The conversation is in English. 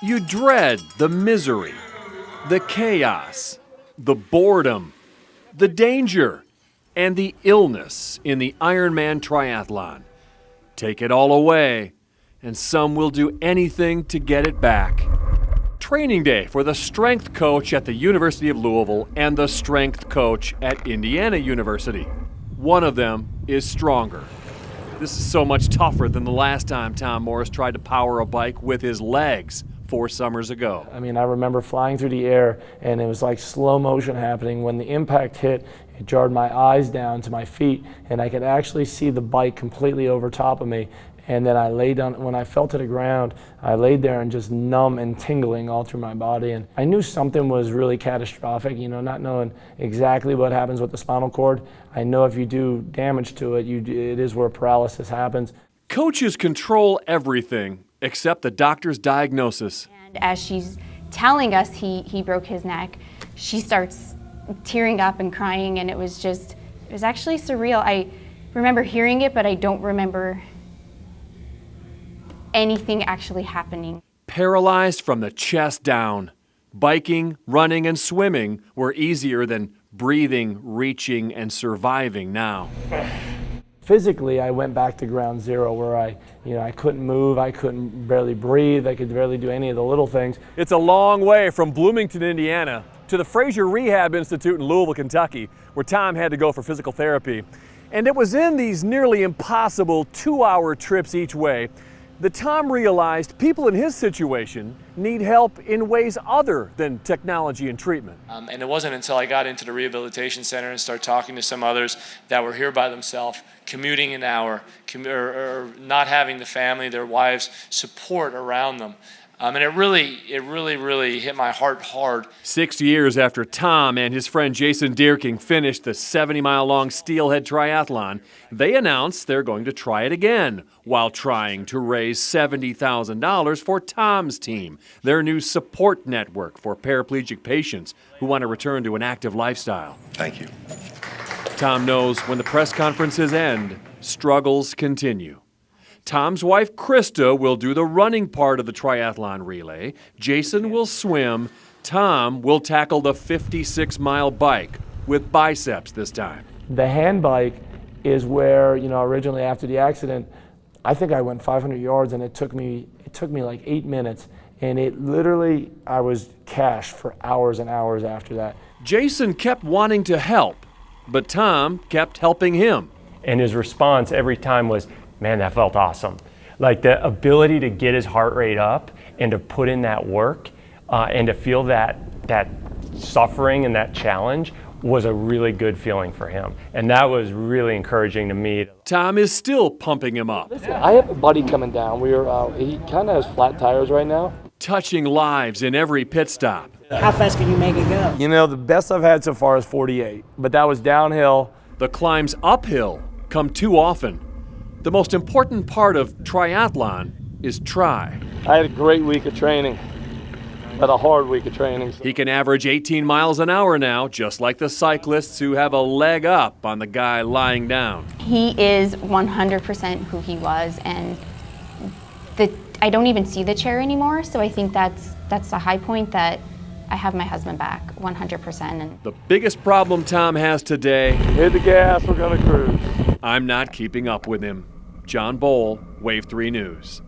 You dread the misery, the chaos, the boredom, the danger, and the illness in the Ironman triathlon. Take it all away, and some will do anything to get it back. Training day for the strength coach at the University of Louisville and the strength coach at Indiana University. One of them is stronger. This is so much tougher than the last time Tom Morris tried to power a bike with his legs 4 summers ago. I mean, I remember flying through the air, and it was like slow motion happening. When the impact hit, it jarred my eyes down to my feet, and I could actually see the bike completely over top of me. And then I laid down, when I fell to the ground, I laid there and just numb and tingling all through my body. And I knew something was really catastrophic, you know, not knowing exactly what happens with the spinal cord. I know if you do damage to it, it is where paralysis happens. Coaches control everything except the doctor's diagnosis. And as she's telling us he broke his neck, she starts tearing up and crying, and it was actually surreal. I remember hearing it, but I don't remember anything actually happening. Paralyzed from the chest down. Biking, running, and swimming were easier than breathing, reaching, and surviving now. Physically, I went back to ground zero where I couldn't move, I couldn't barely breathe, I could barely do any of the little things. It's a long way from Bloomington, Indiana, to the Fraser Rehab Institute in Louisville, Kentucky, where Tom had to go for physical therapy. And it was in these nearly impossible 2-hour trips each way that Tom realized people in his situation need help in ways other than technology and treatment. And it wasn't until I got into the rehabilitation center and started talking to some others that were here by themselves, commuting an hour, or not having the family, their wives' support around them. And it really hit my heart hard. 6 years after Tom and his friend Jason Deerking finished the 70-mile-long Steelhead Triathlon, they announced they're going to try it again while trying to raise $70,000 for Tom's team, their new support network for paraplegic patients who want to return to an active lifestyle. Thank you. Tom knows when the press conferences end, struggles continue. Tom's wife, Krista, will do the running part of the triathlon relay. Jason will swim. Tom will tackle the 56-mile bike with biceps this time. The hand bike is where, originally after the accident, I think I went 500 yards, and it took me like 8 minutes. And I was cashed for hours and hours after that. Jason kept wanting to help, but Tom kept helping him. And his response every time was, man, that felt awesome. Like the ability to get his heart rate up and to put in that work and to feel that suffering and that challenge was a really good feeling for him. And that was really encouraging to me. Tom is still pumping him up. Listen, I have a buddy coming down. He kind of has flat tires right now. Touching lives in every pit stop. How fast can you make it go? The best I've had so far is 48, but that was downhill. The climbs uphill come too often. The most important part of triathlon is try. I had a great week of training, but a hard week of training. He can average 18 miles an hour now, just like the cyclists who have a leg up on the guy lying down. He is 100% who he was, and I don't even see the chair anymore, so I think that's the high point, that I have my husband back 100%. And the biggest problem Tom has today, hit the gas, we're gonna cruise. I'm not keeping up with him. John Boel, Wave 3 News.